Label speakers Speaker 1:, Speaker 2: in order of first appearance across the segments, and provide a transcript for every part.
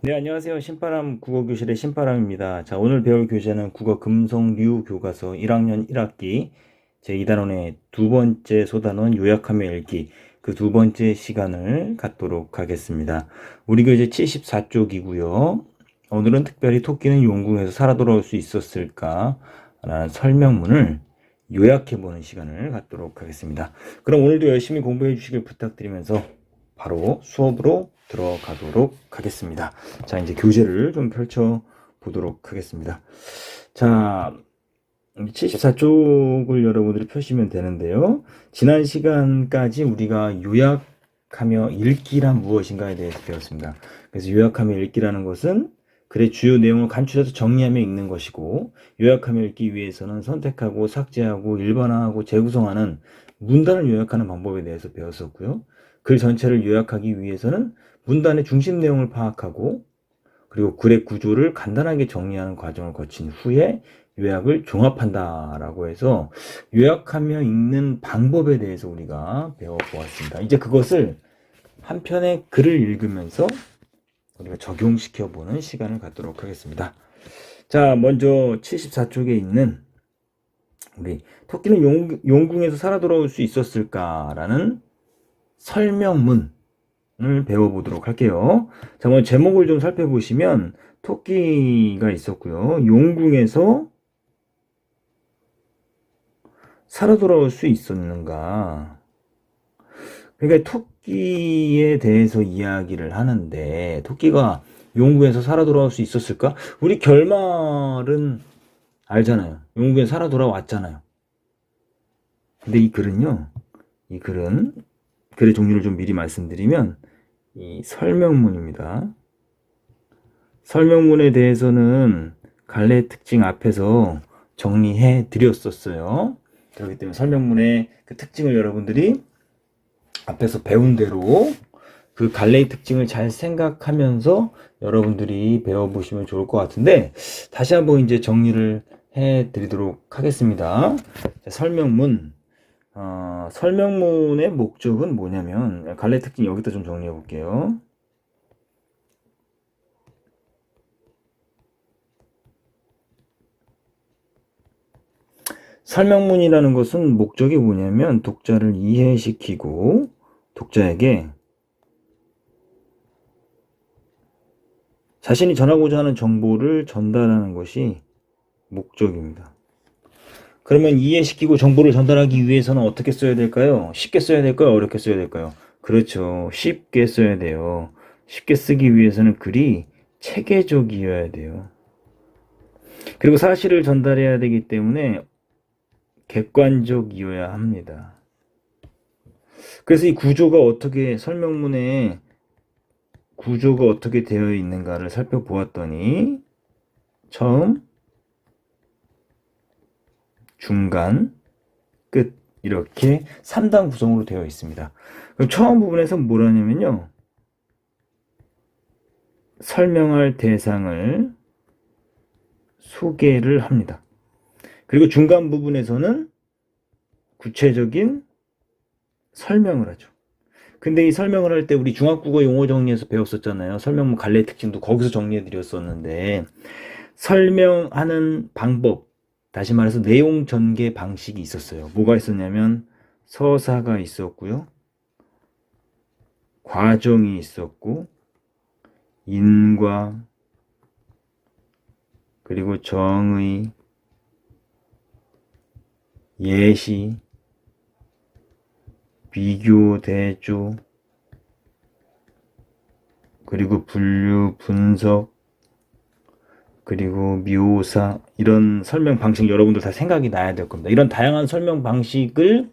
Speaker 1: 네, 안녕하세요. 신바람 국어교실의 신바람입니다. 자, 오늘 배울 교재는 국어 금성류 교과서 1학년 1학기 제2단원의 두 번째 소단원 요약하며 읽기 그 두 번째 시간을 갖도록 하겠습니다. 우리 교재 74쪽이고요. 오늘은 특별히 토끼는 용궁에서 살아 돌아올 수 있었을까? 라는 설명문을 요약해보는 시간을 갖도록 하겠습니다. 그럼 오늘도 열심히 공부해 주시길 부탁드리면서 바로 수업으로 들어가도록 하겠습니다. 자, 이제 교재를 좀 펼쳐 보도록 하겠습니다. 자, 74쪽을 여러분들이 펴시면 되는데요. 지난 시간까지 우리가 요약하며 읽기란 무엇인가에 대해서 배웠습니다. 그래서 요약하며 읽기라는 것은 글의 주요 내용을 간추려서 정리하며 읽는 것이고, 요약하며 읽기 위해서는 선택하고 삭제하고 일반화하고 재구성하는 문단을 요약하는 방법에 대해서 배웠었고요. 글 전체를 요약하기 위해서는 문단의 중심 내용을 파악하고 그리고 글의 구조를 간단하게 정리하는 과정을 거친 후에 요약을 종합한다라고 해서 요약하며 읽는 방법에 대해서 우리가 배워보았습니다. 이제 그것을 한 편의 글을 읽으면서 우리가 적용시켜보는 시간을 갖도록 하겠습니다. 자, 먼저 74쪽에 있는 우리 토끼는 용궁에서 살아 돌아올 수 있었을까라는 설명문을 배워보도록 할게요. 자, 먼저 제목을 좀 살펴보시면 토끼가 있었고요. 용궁에서 살아 돌아올 수 있었는가? 그러니까 토끼에 대해서 이야기를 하는데 토끼가 용궁에서 살아 돌아올 수 있었을까? 우리 결말은 알잖아요. 용궁에서 살아 돌아왔잖아요. 근데 이 글은 글의 종류를 좀 미리 말씀드리면 이 설명문입니다. 설명문에 대해서는 갈래 특징 앞에서 정리해 드렸었어요. 그렇기 때문에 설명문의 그 특징을 여러분들이 앞에서 배운 대로 그 갈래의 특징을 잘 생각하면서 여러분들이 배워보시면 좋을 것 같은데, 다시 한번 이제 정리를 해 드리도록 하겠습니다. 자, 설명문의 목적은 뭐냐면, 갈래 특징 여기다 좀 정리해 볼게요. 설명문이라는 것은 목적이 뭐냐면 독자를 이해시키고 독자에게 자신이 전하고자 하는 정보를 전달하는 것이 목적입니다. 그러면 이해시키고 정보를 전달하기 위해서는 어떻게 써야 될까요? 쉽게 써야 될까요? 어렵게 써야 될까요? 그렇죠. 쉽게 써야 돼요. 쉽게 쓰기 위해서는 글이 체계적이어야 돼요. 그리고 사실을 전달해야 되기 때문에 객관적이어야 합니다. 그래서 이 설명문의 구조가 어떻게 되어 있는가를 살펴보았더니, 처음, 중간, 끝, 이렇게 3단 구성으로 되어 있습니다. 그럼 처음 부분에서 뭘 하냐면요, 설명할 대상을 소개를 합니다. 그리고 중간 부분에서는 구체적인 설명을 하죠. 근데 이 설명을 할 때 우리 중학국어 용어 정리에서 배웠었잖아요. 설명문 갈래 특징도 거기서 정리해 드렸었는데, 설명하는 방법, 다시 말해서 내용 전개 방식이 있었어요. 뭐가 있었냐면 서사가 있었고요, 과정이 있었고, 인과, 그리고 정의, 예시, 비교, 대조, 그리고 분류, 분석, 그리고 묘사, 이런 설명 방식 여러분들 다 생각이 나야 될 겁니다. 이런 다양한 설명 방식을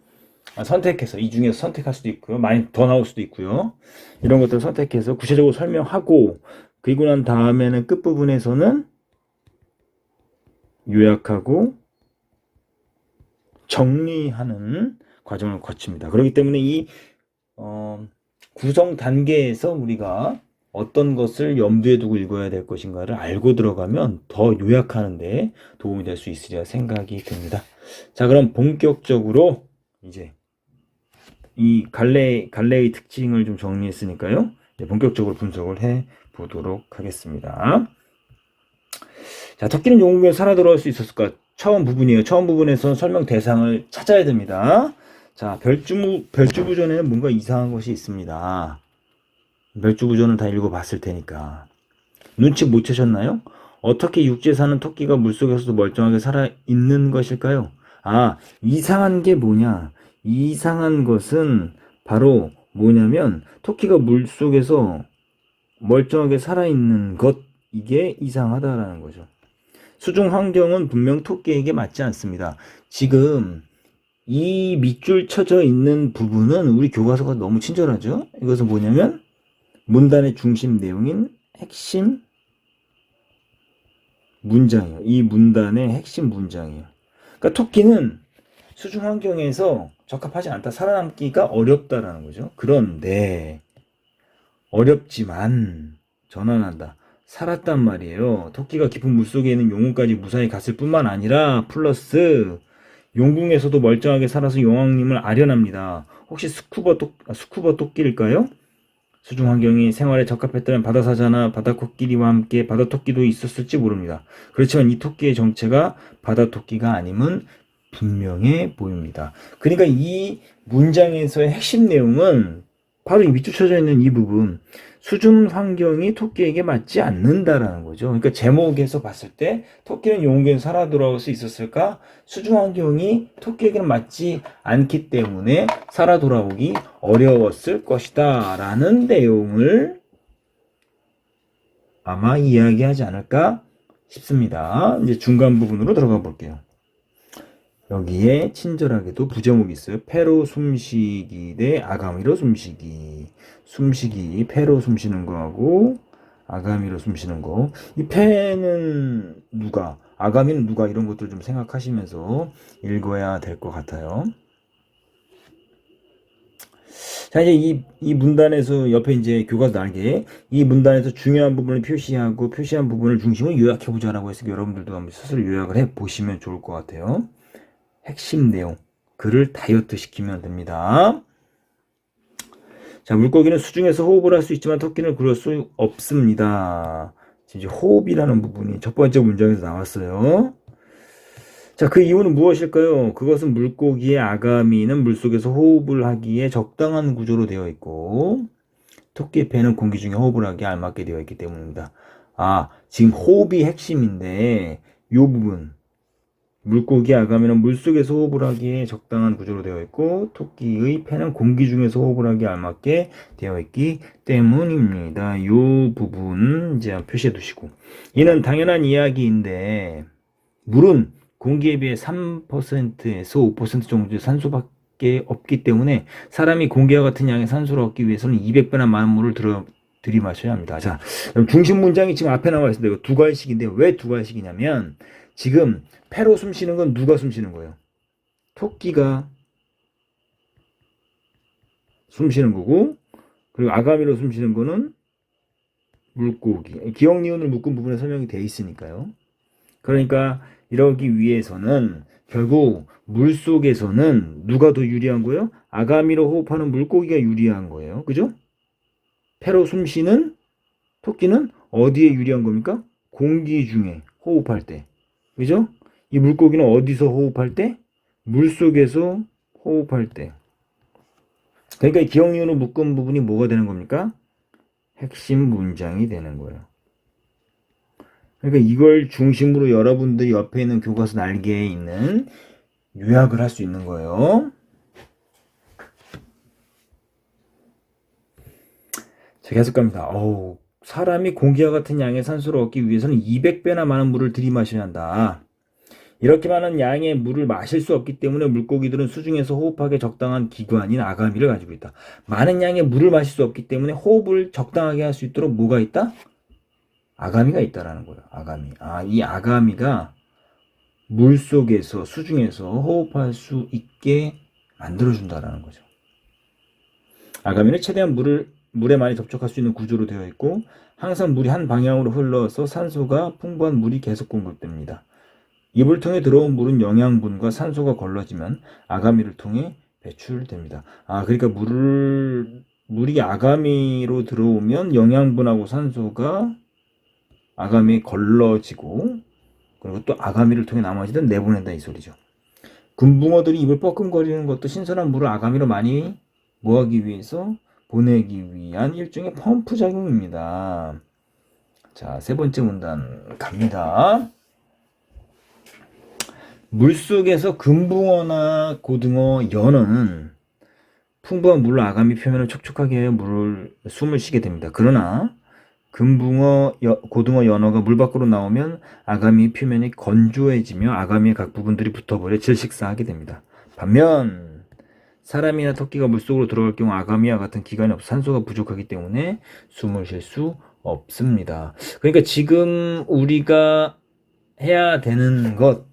Speaker 1: 선택해서, 이 중에서 선택할 수도 있고요, 많이 더 나올 수도 있고요, 이런 것들을 선택해서 구체적으로 설명하고, 그리고 난 다음에는 끝부분에서는 요약하고 정리하는 과정을 거칩니다. 그렇기 때문에 이 구성 단계에서 우리가 어떤 것을 염두에 두고 읽어야 될 것인가를 알고 들어가면 더 요약하는데 도움이 될 수 있으리라 생각이 듭니다. 자, 그럼 본격적으로 이제 이 갈래의 특징을 좀 정리했으니까요, 본격적으로 분석을 해 보도록 하겠습니다. 자, 토끼는 용궁에 살아 들어올 수 있었을까? 처음 부분이에요. 처음 부분에서 설명 대상을 찾아야 됩니다. 자, 별주부전에는 뭔가 이상한 것이 있습니다. 별주부전을 다 읽어봤을 테니까. 눈치 못 채셨나요? 어떻게 육지에 사는 토끼가 물속에서도 멀쩡하게 살아있는 것일까요? 아, 이상한 게 뭐냐? 이상한 것은 바로 뭐냐면 토끼가 물속에서 멀쩡하게 살아있는 것, 이게 이상하다라는 거죠. 수중 환경은 분명 토끼에게 맞지 않습니다. 지금 이 밑줄 쳐져 있는 부분은 우리 교과서가 너무 친절하죠? 이것은 뭐냐면 문단의 중심 내용인 핵심 문장이에요. 이 문단의 핵심 문장이에요. 그러니까 토끼는 수중 환경에서 적합하지 않다, 살아남기가 어렵다라는 거죠. 그런데 어렵지만 전환한다, 살았단 말이에요. 토끼가 깊은 물속에 있는 용궁까지 무사히 갔을 뿐만 아니라 플러스 용궁에서도 멀쩡하게 살아서 용왕님을 아련합니다. 혹시 스쿠버 토끼일까요? 수중 환경이 생활에 적합했다면 바다사자나 바다코끼리와 함께 바다토끼도 있었을지 모릅니다. 그렇지만 이 토끼의 정체가 바다토끼가 아님은 분명해 보입니다. 그러니까 이 문장에서의 핵심 내용은 바로 이 밑줄 쳐져 있는 이 부분, 수중 환경이 토끼에게 맞지 않는다라는 거죠. 그러니까 제목에서 봤을 때 토끼는 용궁에서 살아 돌아올 수 있었을까? 수중 환경이 토끼에게는 맞지 않기 때문에 살아 돌아오기 어려웠을 것이다 라는 내용을 아마 이야기하지 않을까 싶습니다. 이제 중간 부분으로 들어가 볼게요. 여기에 친절하게도 부제목이 있어요. 폐로 숨쉬기 대 아가미로 숨쉬기. 숨쉬기, 폐로 숨쉬는 거하고 아가미로 숨쉬는 거. 이 폐는 누가, 아가미는 누가, 이런 것들 좀 생각하시면서 읽어야 될 것 같아요. 자, 이제 이 문단에서 옆에 이제 교과서 날개, 이 문단에서 중요한 부분을 표시하고 표시한 부분을 중심으로 요약해보자라고 해서 여러분들도 한번 스스로 요약을 해보시면 좋을 것 같아요. 핵심 내용, 글을 다이어트 시키면 됩니다. 자, 물고기는 수중에서 호흡을 할 수 있지만 토끼는 그럴 수 없습니다. 이제 호흡이라는 부분이 첫 번째 문장에서 나왔어요. 자, 그 이유는 무엇일까요? 그것은 물고기의 아가미는 물속에서 호흡을 하기에 적당한 구조로 되어 있고 토끼의 배는 공기 중에 호흡을 하기에 알맞게 되어 있기 때문입니다. 아, 지금 호흡이 핵심인데 이 부분, 물고기 아가미는 물속에서 호흡을 하기에 적당한 구조로 되어 있고 토끼의 폐는 공기 중에서 호흡을 하기에 알맞게 되어 있기 때문입니다. 이 부분 이제 표시해 두시고, 이는 당연한 이야기인데 물은 공기에 비해 3%에서 5% 정도의 산소밖에 없기 때문에 사람이 공기와 같은 양의 산소를 얻기 위해서는 200배나 많은 물을 들이마셔야 합니다. 자, 중심 문장이 지금 앞에 나와 있습니다. 이거 두 갈식인데 왜 두 갈식이냐면 지금 폐로 숨 쉬는 건 누가 숨 쉬는 거예요? 토끼가 숨 쉬는 거고, 그리고 아가미로 숨 쉬는 거는 물고기. 기억 니은을 묶은 부분에 설명이 돼 있으니까요. 그러니까 이러기 위해서는 결국 물속에서는 누가 더 유리한 거예요? 아가미로 호흡하는 물고기가 유리한 거예요. 그죠? 폐로 숨 쉬는 토끼는 어디에 유리한 겁니까? 공기 중에 호흡할 때. 그죠? 이 물고기는 어디서 호흡할 때? 물속에서 호흡할 때. 그러니까 이 기억 니은으로 묶은 부분이 뭐가 되는 겁니까? 핵심 문장이 되는 거예요. 그러니까 이걸 중심으로 여러분들이 옆에 있는 교과서 날개에 있는 요약을 할 수 있는 거예요. 자, 계속 갑니다. 사람이 공기와 같은 양의 산소를 얻기 위해서는 200배나 많은 물을 들이마셔야 한다. 이렇게 많은 양의 물을 마실 수 없기 때문에 물고기들은 수중에서 호흡하기에 적당한 기관인 아가미를 가지고 있다. 많은 양의 물을 마실 수 없기 때문에 호흡을 적당하게 할 수 있도록 뭐가 있다? 아가미가 있다라는 거예요. 아가미. 이 아가미가 물속에서, 수중에서 호흡할 수 있게 만들어준다라는 거죠. 아가미는 최대한 물에 많이 접촉할 수 있는 구조로 되어 있고 항상 물이 한 방향으로 흘러서 산소가 풍부한 물이 계속 공급됩니다. 입을 통해 들어온 물은 영양분과 산소가 걸러지면 아가미를 통해 배출됩니다. 그러니까 물을 물이 아가미로 들어오면 영양분하고 산소가 아가미에 걸러지고 그리고 또 아가미를 통해 나머지는 내보낸다 이 소리죠. 금붕어들이 입을 뻐끔거리는 것도 신선한 물을 아가미로 많이 뭐하기 위해서 보내기 위한 일종의 펌프 작용입니다. 자, 세 번째 문단 갑니다. 물속에서 금붕어나 고등어, 연어는 풍부한 물로 아가미 표면을 촉촉하게 하여 숨을 쉬게 됩니다. 그러나 금붕어, 고등어, 연어가 물 밖으로 나오면 아가미 표면이 건조해지며 아가미의 각 부분들이 붙어버려 질식사하게 됩니다. 반면 사람이나 토끼가 물속으로 들어갈 경우 아가미와 같은 기관이 없어 산소가 부족하기 때문에 숨을 쉴 수 없습니다. 그러니까 지금 우리가 해야 되는 것,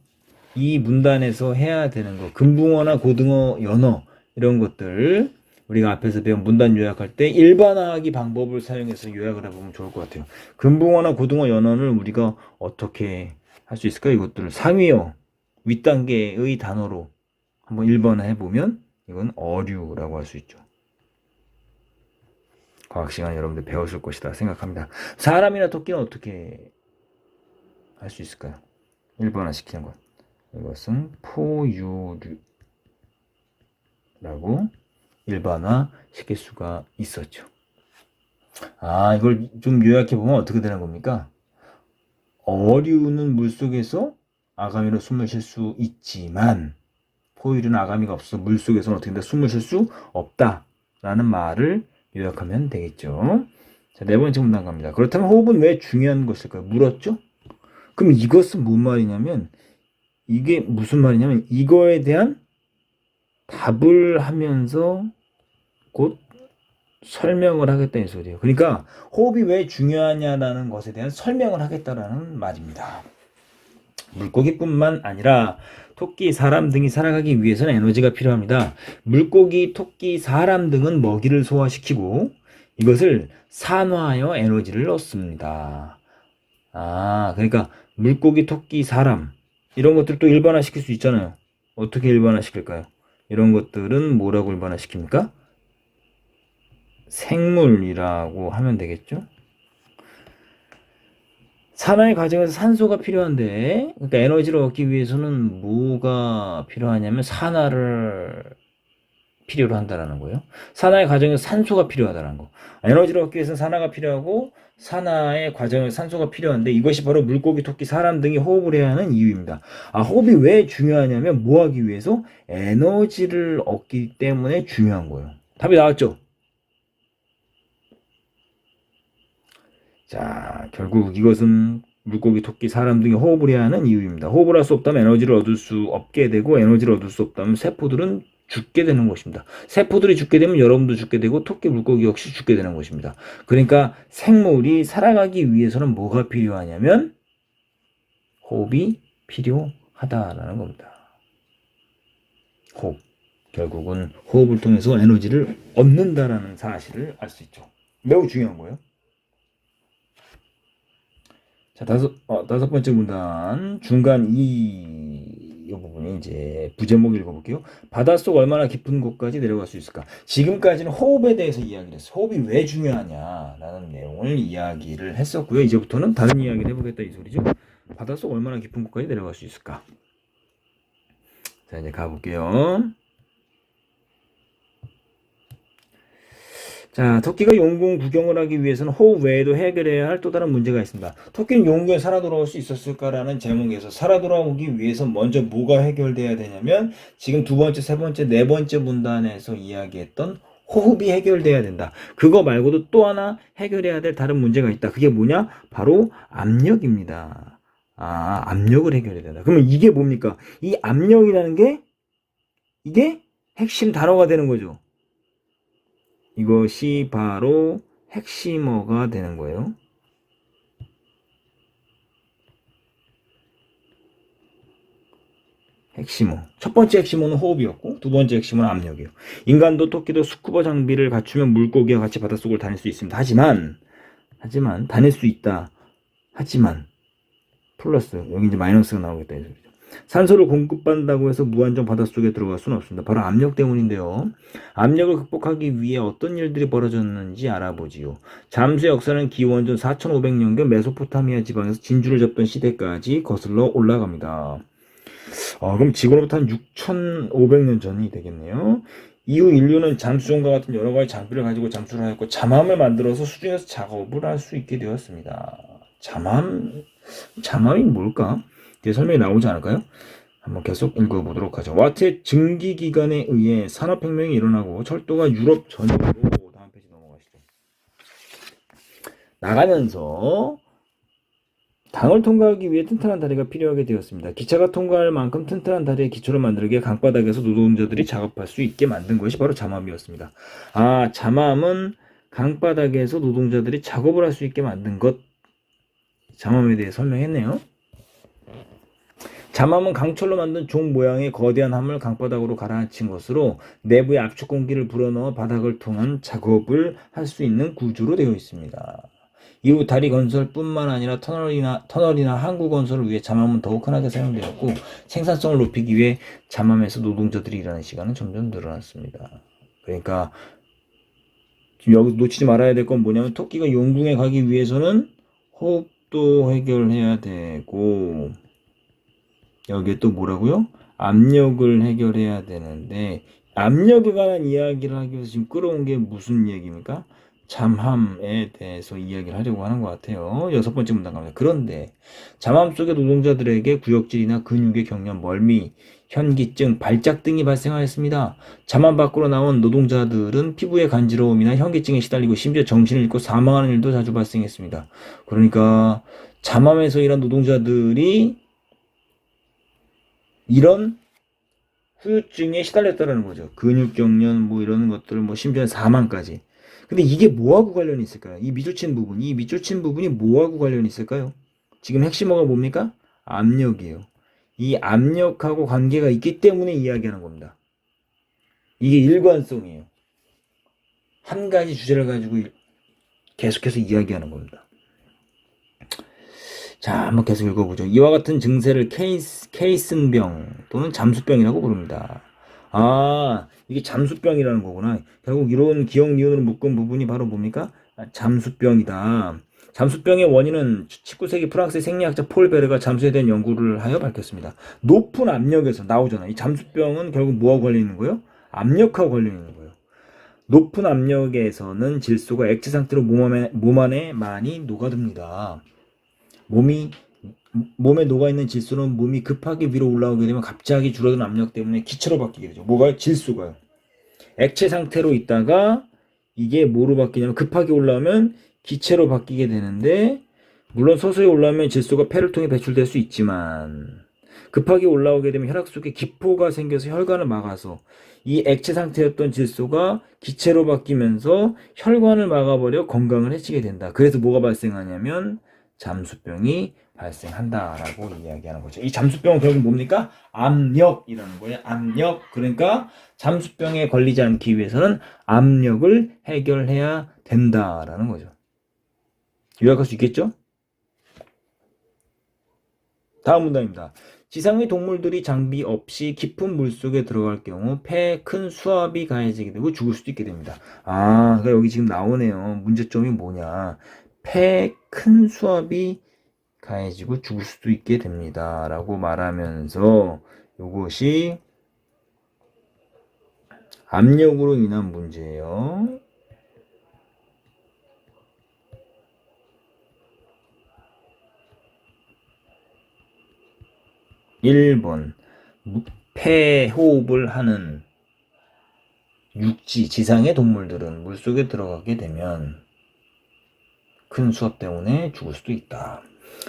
Speaker 1: 이 문단에서 해야 되는 것, 금붕어나 고등어, 연어 이런 것들 우리가 앞에서 배운 문단 요약할 때 일반화하기 방법을 사용해서 요약을 해보면 좋을 것 같아요. 금붕어나 고등어, 연어를 우리가 어떻게 할 수 있을까? 이것들을 상위어, 윗단계의 단어로 한번 일반화 해보면 이건 어류라고 할 수 있죠. 과학 시간에 여러분들 배웠을 것이다 생각합니다. 사람이나 토끼는 어떻게 할 수 있을까요? 일반화 시키는 것. 이것은 포유류라고 일반화 시킬 수가 있었죠. 아, 이걸 좀 요약해 보면 어떻게 되는 겁니까? 어류는 물속에서 아가미로 숨을 쉴 수 있지만 포유류는 아가미가 없어 물속에서는 어떻게 된다? 숨을 쉴 수 없다라는 말을 요약하면 되겠죠. 자, 네 번째 문단 갑니다. 그렇다면 호흡은 왜 중요한 것일까요? 물었죠? 그럼 이것은 뭔 말이냐면 이게 무슨 말이냐면 이거에 대한 답을 하면서 곧 설명을 하겠다는 소리예요. 그러니까 호흡이 왜 중요하냐라는 것에 대한 설명을 하겠다라는 말입니다. 물고기뿐만 아니라 토끼, 사람 등이 살아가기 위해서는 에너지가 필요합니다. 물고기, 토끼, 사람 등은 먹이를 소화시키고 이것을 산화하여 에너지를 얻습니다. 아, 그러니까 물고기, 토끼, 사람 이런 것들도 일반화시킬 수 있잖아요. 어떻게 일반화시킬까요? 이런 것들은 뭐라고 일반화시킵니까? 생물이라고 하면 되겠죠? 산화의 과정에서 산소가 필요한데, 그러니까 에너지를 얻기 위해서는 뭐가 필요하냐면 산화를 필요로 한다는 거예요. 산화의 과정에서 산소가 필요하다는 거. 에너지를 얻기 위해서는 산화가 필요하고 산화의 과정에서 산소가 필요한데 이것이 바로 물고기, 토끼, 사람 등이 호흡을 해야 하는 이유입니다. 아, 호흡이 왜 중요하냐면 뭐 하기 위해서? 에너지를 얻기 때문에 중요한 거예요. 답이 나왔죠? 자, 결국 이것은 물고기, 토끼, 사람 등이 호흡을 해야 하는 이유입니다. 호흡을 할 수 없다면 에너지를 얻을 수 없게 되고 에너지를 얻을 수 없다면 세포들은 죽게 되는 것입니다. 세포들이 죽게 되면 여러분도 죽게 되고 토끼, 물고기 역시 죽게 되는 것입니다. 그러니까 생물이 살아가기 위해서는 뭐가 필요하냐면 호흡이 필요하다라는 겁니다. 호흡. 결국은 호흡을 통해서 에너지를 얻는다라는 사실을 알 수 있죠. 매우 중요한 거예요. 자, 다섯 번째 문단 중간 이 부분이 이제 부제목 읽어볼게요. 바닷속 얼마나 깊은 곳까지 내려갈 수 있을까? 지금까지는 호흡에 대해서 이야기를 했어요. 호흡이 왜 중요하냐라는 내용을 이야기를 했었고요. 이제부터는 다른 이야기를 해보겠다 이 소리죠. 바닷속 얼마나 깊은 곳까지 내려갈 수 있을까? 자, 이제 가볼게요. 자, 토끼가 용궁 구경을 하기 위해서는 호흡 외에도 해결해야 할 또 다른 문제가 있습니다. 토끼는 용궁에 살아 돌아올 수 있었을까라는 제목에서 살아 돌아오기 위해서 먼저 뭐가 해결돼야 되냐면 지금 두 번째, 세 번째, 네 번째 문단에서 이야기했던 호흡이 해결돼야 된다. 그거 말고도 또 하나 해결해야 될 다른 문제가 있다. 그게 뭐냐? 바로 압력입니다. 아, 압력을 해결해야 된다. 그러면 이게 뭡니까? 이 압력이라는 게 이게 핵심 단어가 되는 거죠. 이것이 바로 핵심어가 되는 거예요. 핵심어. 첫 번째 핵심어는 호흡이었고 두 번째 핵심어는 압력이에요. 인간도 토끼도 스쿠버 장비를 갖추면 물고기와 같이 바닷속을 다닐 수 있습니다. 하지만 다닐 수 있다. 하지만 플러스 여기 이제 마이너스가 나오겠다. 산소를 공급받는다고 해서 무한정 바닷속에 들어갈 수는 없습니다. 바로 압력 때문인데요. 압력을 극복하기 위해 어떤 일들이 벌어졌는지 알아보지요. 잠수의 역사는 기원전 4500년경 메소포타미아 지방에서 진주를 잡던 시대까지 거슬러 올라갑니다. 그럼 지금으로부터 한 6500년 전이 되겠네요. 이후 인류는 잠수정과 같은 여러 가지 장비를 가지고 잠수를 하였고 잠함을 만들어서 수중에서 작업을 할 수 있게 되었습니다. 잠함이 뭘까? 뒤에 설명이 나오지 않을까요? 한번 계속 읽어보도록 하죠. 와트의 증기기관에 의해 산업혁명이 일어나고 철도가 유럽 전역으로 다음 페이지 넘어가시죠. 나가면서 강을 통과하기 위해 튼튼한 다리가 필요하게 되었습니다. 기차가 통과할 만큼 튼튼한 다리의 기초를 만들기 위해 강바닥에서 노동자들이 작업할 수 있게 만든 것이 바로 잠함이었습니다. 잠함은 강바닥에서 노동자들이 작업을 할 수 있게 만든 것. 잠함에 대해 설명했네요. 잠함은 강철로 만든 종 모양의 거대한 함을 강바닥으로 가라앉힌 것으로 내부에 압축 공기를 불어넣어 바닥을 통한 작업을 할 수 있는 구조로 되어 있습니다. 이후 다리 건설뿐만 아니라 터널이나 항구 건설을 위해 잠함은 더욱 흔하게 사용되었고 생산성을 높이기 위해 잠함에서 노동자들이 일하는 시간은 점점 늘어났습니다. 그러니까 지금 여기 놓치지 말아야 될 건 뭐냐면 토끼가 용궁에 가기 위해서는 호흡도 해결해야 되고 여기에 또 뭐라고요? 압력을 해결해야 되는데 압력에 관한 이야기를 하기 위해서 지금 끌어온 게 무슨 얘기입니까? 잠함에 대해서 이야기를 하려고 하는 것 같아요. 6번째 문단 갑니다. 그런데 잠함 속의 노동자들에게 구역질이나 근육의 경련, 멀미, 현기증, 발작 등이 발생하였습니다. 잠함 밖으로 나온 노동자들은 피부의 간지러움이나 현기증에 시달리고 심지어 정신을 잃고 사망하는 일도 자주 발생했습니다. 그러니까 잠함에서 일한 노동자들이 이런 후유증에 시달렸다는 거죠. 근육경련 뭐 이런 것들 뭐 심지어 사망까지. 근데 이게 뭐하고 관련이 있을까요? 이 밑줄친 부분이 뭐하고 관련이 있을까요? 지금 핵심어가 뭡니까? 압력이에요. 이 압력하고 관계가 있기 때문에 이야기하는 겁니다. 이게 일관성이에요. 한 가지 주제를 가지고 계속해서 이야기하는 겁니다. 자, 한번 계속 읽어보죠. 이와 같은 증세를 케이슨병 또는 잠수병이라고 부릅니다. 이게 잠수병이라는 거구나. 결국 이런 기억 니은으로 묶은 부분이 바로 뭡니까? 잠수병이다. 잠수병의 원인은 19세기 프랑스의 생리학자 폴 베르가 잠수에 대한 연구를 하여 밝혔습니다. 높은 압력에서 나오잖아. 이 잠수병은 결국 뭐하고 관련 있는 거예요? 압력하고 관련 있는 거예요. 높은 압력에서는 질소가 액체 상태로 몸 안에 많이 녹아듭니다. 몸에 녹아있는 질소는 몸이 급하게 위로 올라오게 되면 갑자기 줄어든 압력 때문에 기체로 바뀌게 되죠. 뭐가요? 질소가요. 액체 상태로 있다가 이게 뭐로 바뀌냐면 급하게 올라오면 기체로 바뀌게 되는데 물론 서서히 올라오면 질소가 폐를 통해 배출될 수 있지만 급하게 올라오게 되면 혈액 속에 기포가 생겨서 혈관을 막아서 이 액체 상태였던 질소가 기체로 바뀌면서 혈관을 막아버려 건강을 해치게 된다. 그래서 뭐가 발생하냐면 잠수병이 발생한다라고 이야기하는 거죠. 이 잠수병은 결국 뭡니까? 압력이라는 거예요. 압력. 그러니까 잠수병에 걸리지 않기 위해서는 압력을 해결해야 된다라는 거죠. 요약할 수 있겠죠? 다음 문단입니다. 지상의 동물들이 장비 없이 깊은 물속에 들어갈 경우 폐에 큰 수압이 가해지게 되고 죽을 수도 있게 됩니다. 그러니까 여기 지금 나오네요. 문제점이 뭐냐. 폐에 큰 수압이 가해지고 죽을 수도 있게 됩니다. 라고 말하면서 이것이 압력으로 인한 문제예요. (1번) 폐호흡을 하는 육지, 지상의 동물들은 물속에 들어가게 되면 큰 수압 때문에 죽을 수도 있다.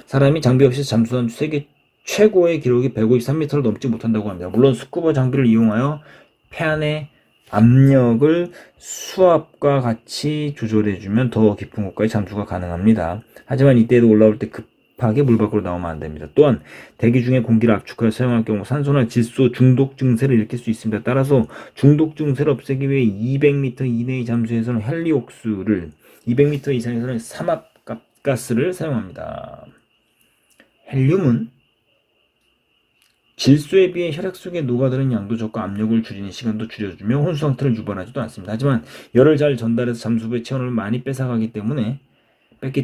Speaker 1: 사람이 장비 없이 잠수한 세계 최고의 기록이 153m를 넘지 못한다고 합니다. 물론 스쿠버 장비를 이용하여 폐 안의 압력을 수압과 같이 조절해주면 더 깊은 곳까지 잠수가 가능합니다. 하지만 이때에도 올라올 때 급하게 물 밖으로 나오면 안 됩니다. 또한 대기 중에 공기를 압축하여 사용할 경우 산소나 질소 중독 증세를 일으킬 수 있습니다. 따라서 중독 증세를 없애기 위해 200m 이내의 잠수에서는 헬리옥스를 200m 이상에서는 삼합가스를 사용합니다. 헬륨은 질소에 비해 혈액 속에 녹아드는 양도 적고 압력을 줄이는 시간도 줄여주며 혼수 상태를 유발하지도 않습니다. 하지만 열을 잘 전달해서 잠수부의 체온을 많이 뺐기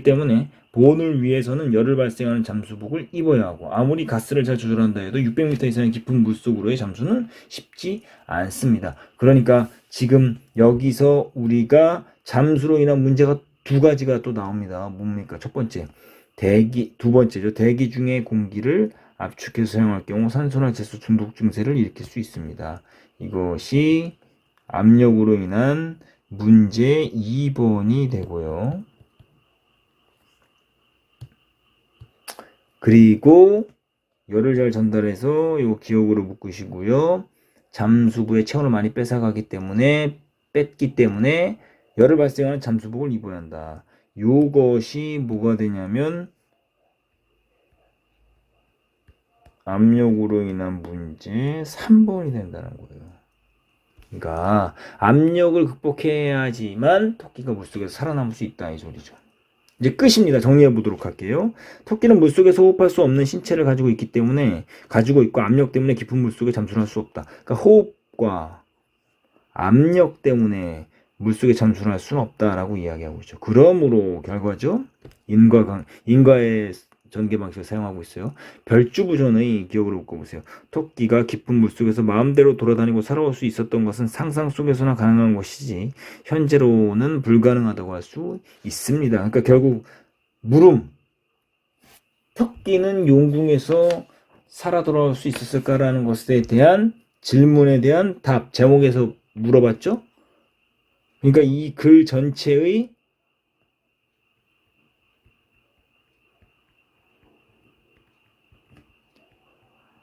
Speaker 1: 때문에 보온을 위해서는 열을 발생하는 잠수복을 입어야 하고 아무리 가스를 잘 조절한다 해도 600m 이상의 깊은 물속으로의 잠수는 쉽지 않습니다. 그러니까 지금 여기서 우리가 잠수로 인한 문제가 두 가지가 또 나옵니다. 뭡니까? 첫 번째, 두 번째죠. 대기 중에 공기를 압축해서 사용할 경우 산소나 질소 중독 증세를 일으킬 수 있습니다. 이것이 압력으로 인한 문제 2번이 되고요. 그리고 열을 잘 전달해서 이거 기억으로 묶으시고요. 잠수부의 체온을 많이 뺐기 때문에 열을 발생하는 잠수복을 입어야 한다. 이것이 뭐가 되냐면 압력으로 인한 문제 3번이 된다는 거예요. 그러니까 압력을 극복해야지만 토끼가 물속에서 살아남을 수 있다 이 소리죠. 이제 끝입니다. 정리해 보도록 할게요. 토끼는 물속에서 호흡할 수 없는 신체를 가지고 있고 압력 때문에 깊은 물속에 잠수를 할 수 없다. 그러니까 호흡과 압력 때문에 물속에 잠수를 할 수는 없다라고 이야기하고 있죠. 그러므로 결과죠. 인과의 전개 방식을 사용하고 있어요. 별주부전의 기억으로 묶어보세요. 토끼가 깊은 물속에서 마음대로 돌아다니고 살아올 수 있었던 것은 상상 속에서나 가능한 것이지 현재로는 불가능하다고 할 수 있습니다. 그러니까 결국 토끼는 용궁에서 살아 돌아올 수 있었을까라는 것에 대한 질문에 대한 답, 제목에서 물어봤죠? 그러니까 이 글 전체의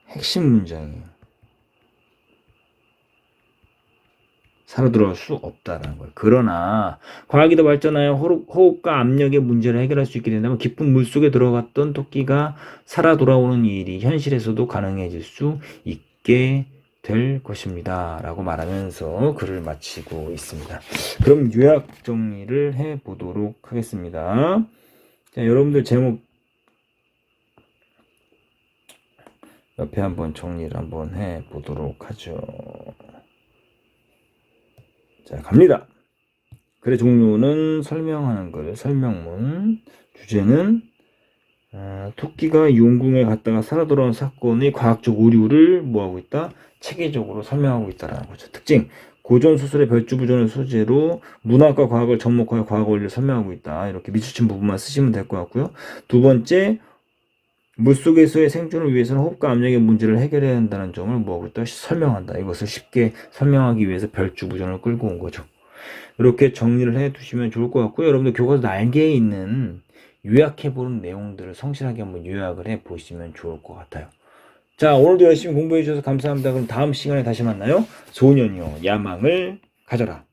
Speaker 1: 핵심 문장이에요. 살아 돌아올 수 없다라는 거예요. 그러나 과학이 더 발전하여 호흡과 압력의 문제를 해결할 수 있게 된다면 깊은 물속에 들어갔던 토끼가 살아 돌아오는 일이 현실에서도 가능해질 수 있게 될 것입니다. 라고 말하면서 글을 마치고 있습니다. 그럼 요약 정리를 해보도록 하겠습니다. 자, 여러분들 제목 옆에 한번 정리를 한번 해보도록 하죠. 자, 갑니다. 글의 종류는 설명하는 글, 설명문. 주제는 토끼가 용궁에 갔다가 살아 돌아온 사건의 과학적 오류를 뭐하고 있다? 체계적으로 설명하고 있다는 거죠. 특징, 고전소설의 별주부전을 소재로 문학과 과학을 접목하여 과학 원리를 설명하고 있다. 이렇게 밑줄친 부분만 쓰시면 될 것 같고요. 두 번째, 물속에서의 생존을 위해서는 호흡과 압력의 문제를 해결해야 한다는 점을 뭐하고 있다? 설명한다. 이것을 쉽게 설명하기 위해서 별주부전을 끌고 온 거죠. 이렇게 정리를 해 두시면 좋을 것 같고요. 여러분들 교과서 날개에 있는 요약해보는 내용들을 성실하게 한번 요약을 해 보시면 좋을 것 같아요. 자, 오늘도 열심히 공부해 주셔서 감사합니다. 그럼 다음 시간에 다시 만나요. 소년이여 야망을 가져라.